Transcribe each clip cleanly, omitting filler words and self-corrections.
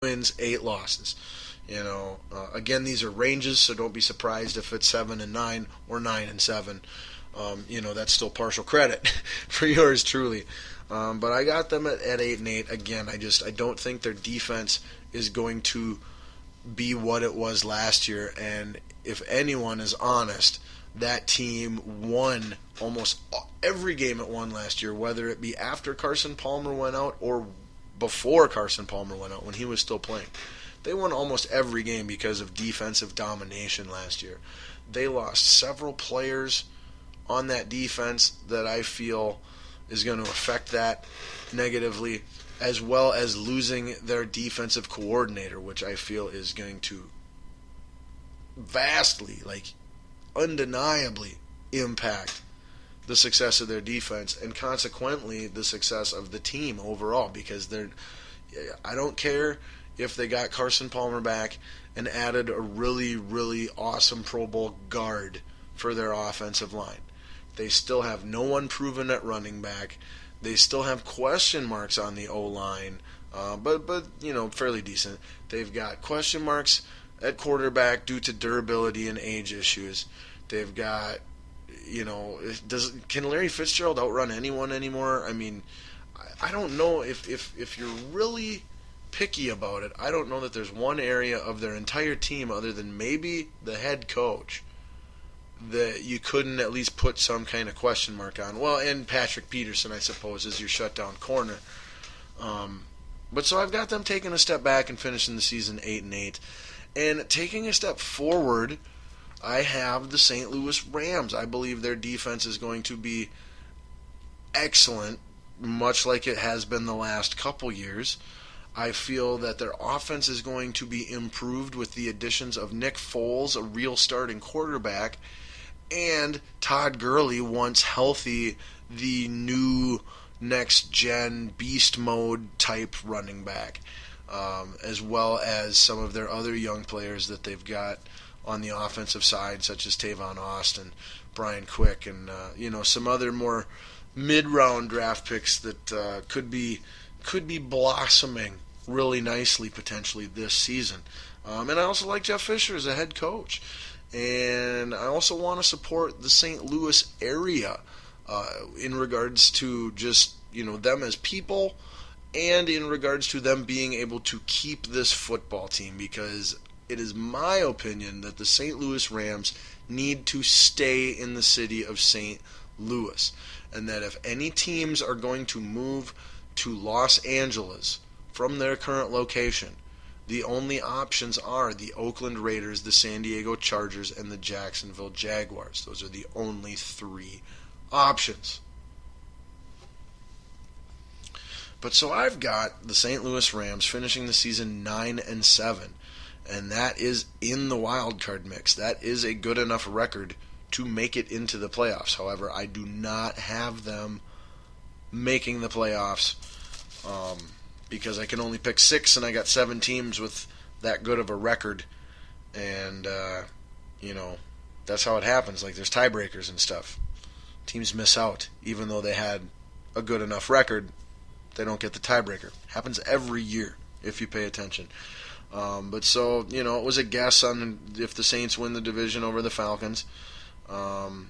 wins, 8 losses. Again, these are ranges, so don't be surprised if it's 7-9 or 9-7. That's still partial credit for yours truly. But I got them at 8-8. Again, I don't think their defense is going to be what it was last year. And if anyone is honest, that team won almost every game it won last year, whether it be after Carson Palmer went out or before Carson Palmer went out when he was still playing. They won almost every game because of defensive domination last year. They lost several players on that defense that I feel is going to affect that negatively, as well as losing their defensive coordinator, which I feel is going to vastly, undeniably impact the success of their defense and consequently the success of the team overall, because I don't care if they got Carson Palmer back and added a really, really awesome Pro Bowl guard for their offensive line. They still have no one proven at running back. They still have question marks on the O-line, but fairly decent. They've got question marks at quarterback due to durability and age issues. They've got, can Larry Fitzgerald outrun anyone anymore? I mean, I don't know if you're really picky about it. I don't know that there's one area of their entire team other than maybe the head coach that you couldn't at least put some kind of question mark on. Well, and Patrick Peterson, I suppose, is your shutdown corner. But so I've got them taking a step back and finishing the season 8-8. And taking a step forward, I have the St. Louis Rams. I believe their defense is going to be excellent, much like it has been the last couple years. I feel that their offense is going to be improved with the additions of Nick Foles, a real starting quarterback, and Todd Gurley, once healthy, the new next-gen beast mode type running back, as well as some of their other young players that they've got on the offensive side, such as Tavon Austin, Brian Quick, and some other more mid-round draft picks that could be blossoming really nicely potentially this season. And I also like Jeff Fisher as a head coach. And I also want to support the St. Louis area in regards to just, them as people and in regards to them being able to keep this football team, because it is my opinion that the St. Louis Rams need to stay in the city of St. Louis, and that if any teams are going to move to Los Angeles from their current location, the only options are the Oakland Raiders, the San Diego Chargers, and the Jacksonville Jaguars. Those are the only 3 options. But so I've got the St. Louis Rams finishing the season 9-7, and that is in the wild card mix. That is a good enough record to make it into the playoffs. However, I do not have them making the playoffs because I can only pick 6, and I got 7 teams with that good of a record, and that's how it happens. Like, there's tiebreakers and stuff. Teams miss out, even though they had a good enough record. They don't get the tiebreaker. Happens every year if you pay attention. But so, it was a guess on if the Saints win the division over the Falcons. And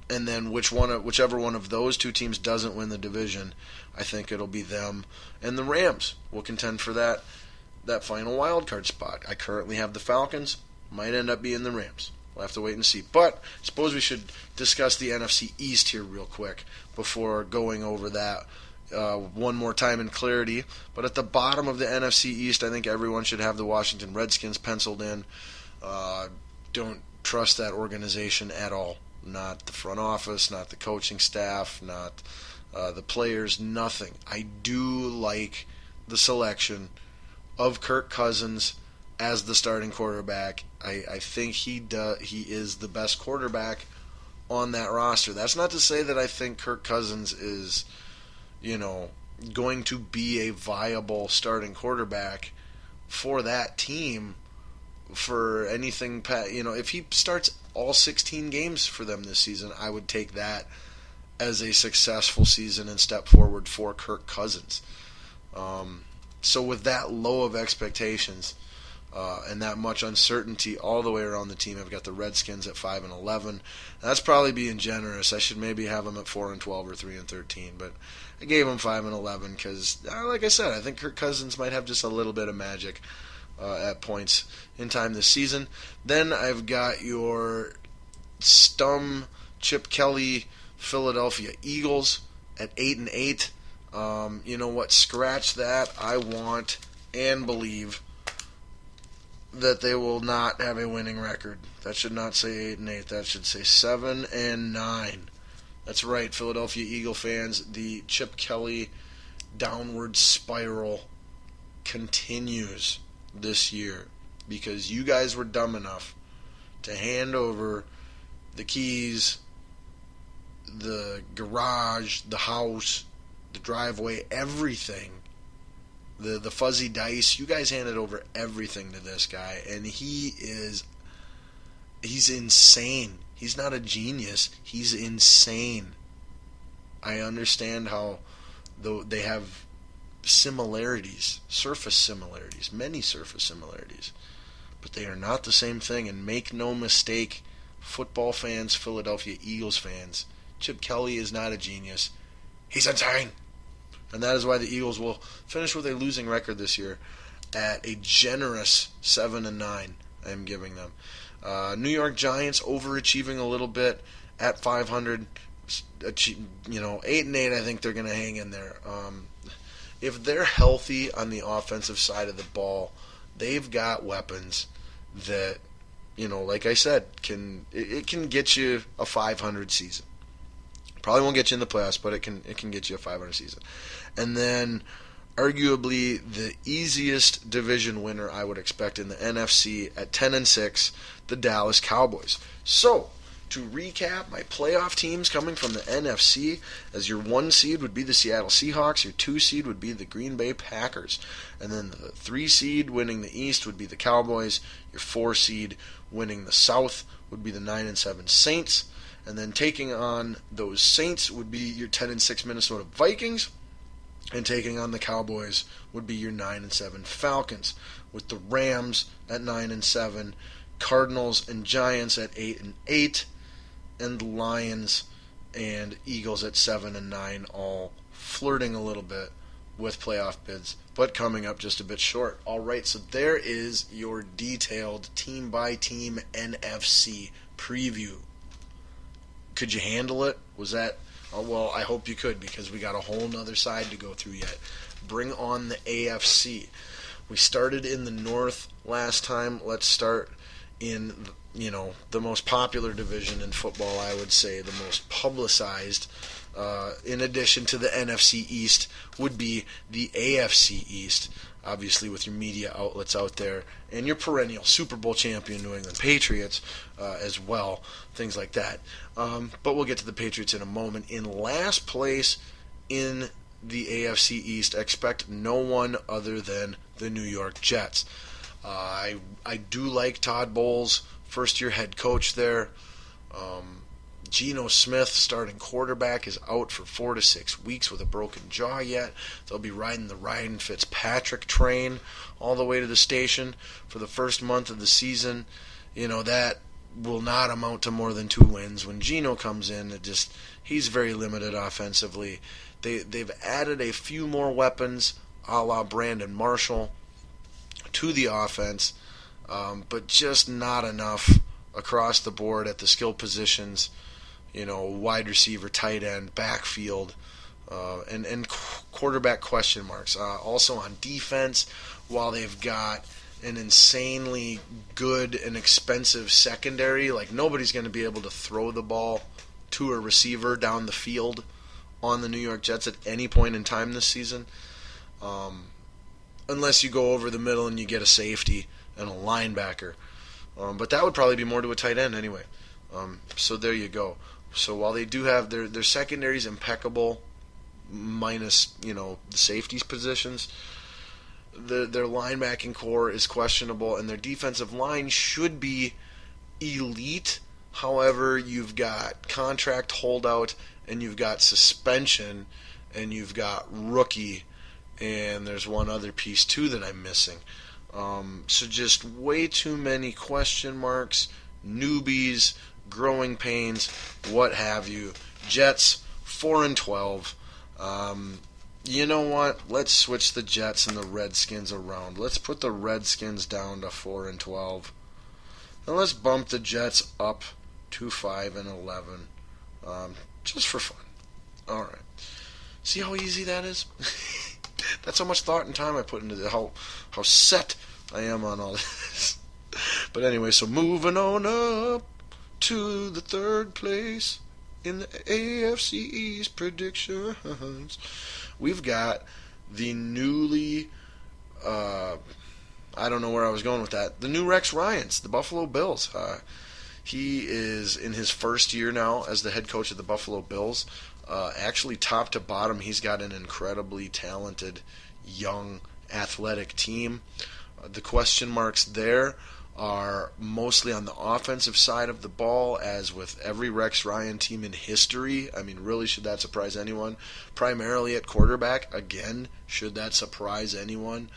then whichever one of those 2 teams doesn't win the division, I think it'll be them. And the Rams will contend for that final wild card spot. I currently have the Falcons. Might end up being the Rams. We'll have to wait and see. But I suppose we should discuss the NFC East here real quick before going over that one more time in clarity. But at the bottom of the NFC East, I think everyone should have the Washington Redskins penciled in. Don't trust that organization at all. Not the front office, not the coaching staff, not the players, nothing. I do like the selection of Kirk Cousins as the starting quarterback. I think he is the best quarterback on that roster. That's not to say that I think Kirk Cousins is, going to be a viable starting quarterback for that team for anything. If he starts all 16 games for them this season, I would take that as a successful season and step forward for Kirk Cousins. So with that low of expectations and that much uncertainty all the way around the team, I've got the Redskins at 5-11. That's probably being generous. I should maybe have them at 4-12 or 3-13, but I gave them 5-11 because, like I said, I think Kirk Cousins might have just a little bit of magic at points in time this season. Then I've got your Chip Kelly Philadelphia Eagles at 8-8. You know what? Scratch that. I want and believe that they will not have a winning record. That should not say 8-8. That should say 7-9. That's right, Philadelphia Eagle fans. The Chip Kelly downward spiral continues this year because you guys were dumb enough to hand over the keys, the garage, the house, the driveway, everything, the fuzzy dice. You guys handed over everything to this guy, and he's insane. He's not a genius. He's insane. I understand how they have similarities, surface similarities, many surface similarities, but they are not the same thing. And make no mistake, football fans, Philadelphia Eagles fans, Chip Kelly is not a genius. He's insane. And that is why the Eagles will finish with a losing record this year at a generous 7-9. I am giving them. New York Giants overachieving a little bit at 500. 8-8. I think they're going to hang in there. If they're healthy on the offensive side of the ball, they've got weapons that, like I said, can get you a 500 season. Probably won't get you in the playoffs, but it can get you a 500 season. And then arguably the easiest division winner I would expect in the NFC at 10-6, the Dallas Cowboys. So, to recap, my playoff teams coming from the NFC, as your 1 seed would be the Seattle Seahawks, your 2 seed would be the Green Bay Packers, and then the 3 seed winning the East would be the Cowboys, your 4 seed winning the South would be the 9-7 Saints, and then taking on those Saints would be your 10-6 Minnesota Vikings, and taking on the Cowboys would be your 9-7 Falcons, with the Rams at 9-7, Cardinals and Giants at 8-8, and the Lions and Eagles at 7-9, all flirting a little bit with playoff bids, but coming up just a bit short. All right, so there is your detailed team-by-team NFC preview. Could you handle it? Was that... well, I hope you could, because we got a whole nother side to go through yet. Bring on the AFC. We started in the North last time. Let's start in, the most popular division in football, I would say, the most publicized, in addition to the NFC East, would be the AFC East, obviously with your media outlets out there, and your perennial Super Bowl champion New England Patriots as well, things like that. But we'll get to the Patriots in a moment. In last place in the AFC East, expect no one other than the New York Jets. I do like Todd Bowles, first-year head coach there. Geno Smith, starting quarterback, is out for 4 to 6 weeks with a broken jaw yet. They'll be riding the Ryan Fitzpatrick train all the way to the station for the first month of the season. That will not amount to more than 2 wins. When Geno comes in, he's very limited offensively. They've added a few more weapons, a la Brandon Marshall, to the offense, but just not enough across the board at the skill positions, wide receiver, tight end, backfield, and quarterback question marks. Also on defense, while they've got an insanely good and expensive secondary, like nobody's going to be able to throw the ball to a receiver down the field on the New York Jets at any point in time this season. Unless you go over the middle and you get a safety and a linebacker. But that would probably be more to a tight end anyway. So there you go. So while they do have their secondary is impeccable, minus the safeties positions, their linebacking core is questionable, and their defensive line should be elite. However, you've got contract holdout, and you've got suspension, and you've got rookie and there's one other piece too that I'm missing. So just way too many question marks, newbies, growing pains, what have you. Jets 4-12. You know what? Let's switch the Jets and the Redskins around. Let's put the Redskins down to 4-12, and let's bump the Jets up to 5-11, just for fun. All right. See how easy that is? That's how much thought and time I put into how set I am on all this. But anyway, so moving on up to the third place in the AFC East predictions. We've got the newly, I don't know where I was going with that, the new Rex Ryans, the Buffalo Bills. He is in his first year now as the head coach of the Buffalo Bills. Actually, top to bottom, he's got an incredibly talented, young, athletic team. The question marks there are mostly on the offensive side of the ball, as with every Rex Ryan team in history. I mean, really, should that surprise anyone? Primarily at quarterback. Again, should that surprise anyone?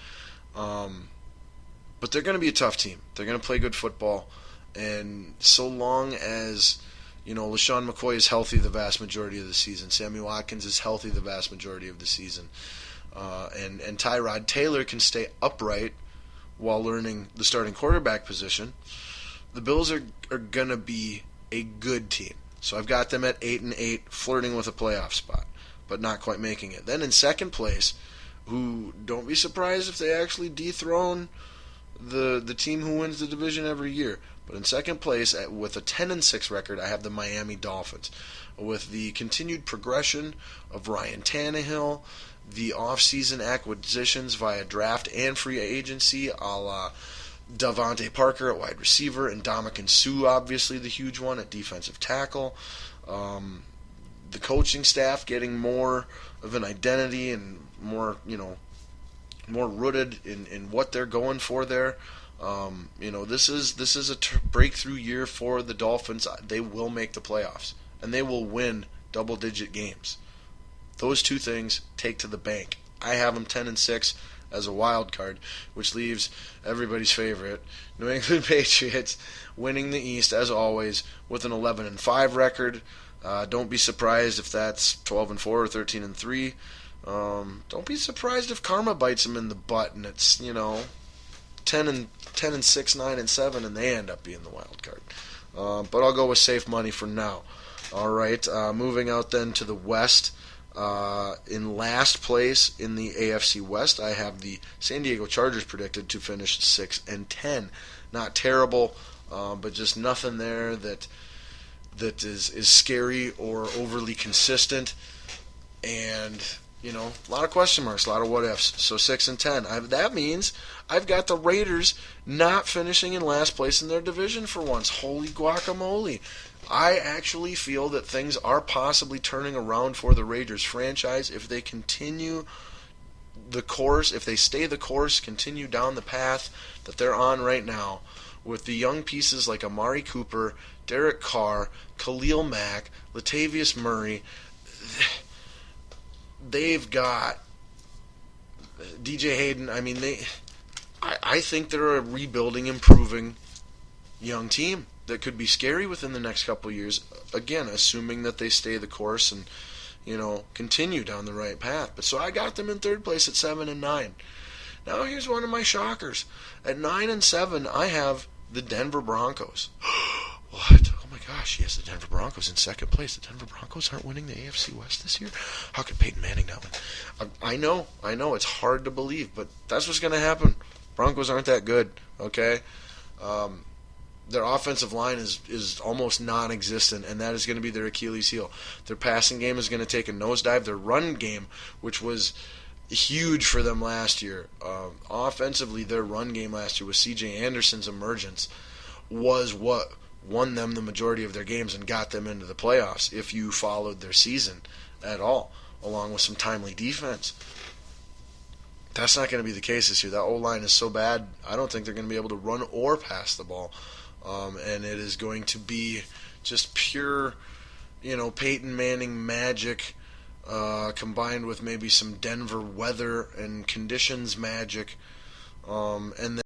But they're going to be a tough team. They're going to play good football. And so long as, LaShawn McCoy is healthy the vast majority of the season, Sammy Watkins is healthy the vast majority of the season, and Tyrod Taylor can stay upright while learning the starting quarterback position, the Bills are going to be a good team. So I've got them at 8-8, flirting with a playoff spot, but not quite making it. Then in second place, who don't be surprised if they actually dethrone the team who wins the division every year. But in second place, with a 10-6 record, I have the Miami Dolphins. With the continued progression of Ryan Tannehill, the off-season acquisitions via draft and free agency, a la Davante Parker at wide receiver, and Ndamukong Suh, obviously the huge one, at defensive tackle. The coaching staff getting more of an identity and more rooted in what they're going for there. This is a breakthrough year for the Dolphins. They will make the playoffs, and they will win double-digit games. Those two things take to the bank. I have them 10-6 as a wild card, which leaves everybody's favorite, New England Patriots, winning the East as always with an 11-5 record. Don't be surprised if that's 12-4 or 13-3. Don't be surprised if karma bites them in the butt and it's 10-6, 9-7, and they end up being the wild card. But I'll go with safe money for now. All right, moving out then to the West. In last place in the AFC West, I have the San Diego Chargers predicted to finish 6-10. Not terrible, but just nothing there that is scary or overly consistent. And a lot of question marks, a lot of what ifs. So 6-10. That means I've got the Raiders not finishing in last place in their division for once. Holy guacamole. I actually feel that things are possibly turning around for the Raiders franchise if they continue the course, if they stay the course, continue down the path that they're on right now with the young pieces like Amari Cooper, Derek Carr, Khalil Mack, Latavius Murray. They've got DJ Hayden. I mean, I think they're a rebuilding, improving young team that could be scary within the next couple of years. Again, assuming that they stay the course and continue down the right path. But so I got them in third place at 7-9. Now here's one of my shockers. At 9-7, I have the Denver Broncos. What? Oh my gosh, yes, the Denver Broncos in second place. The Denver Broncos aren't winning the AFC West this year? How could Peyton Manning not win? I know, it's hard to believe, but that's what's going to happen. Broncos aren't that good, okay? Their offensive line is almost non-existent, and that is going to be their Achilles heel. Their passing game is going to take a nosedive. Their run game, which was huge for them last year, offensively, their run game last year with C.J. Anderson's emergence was what won them the majority of their games and got them into the playoffs, if you followed their season at all, along with some timely defense. That's not going to be the case this year. That O-line is so bad, I don't think they're going to be able to run or pass the ball. And it is going to be just pure, Peyton Manning magic combined with maybe some Denver weather and conditions magic, and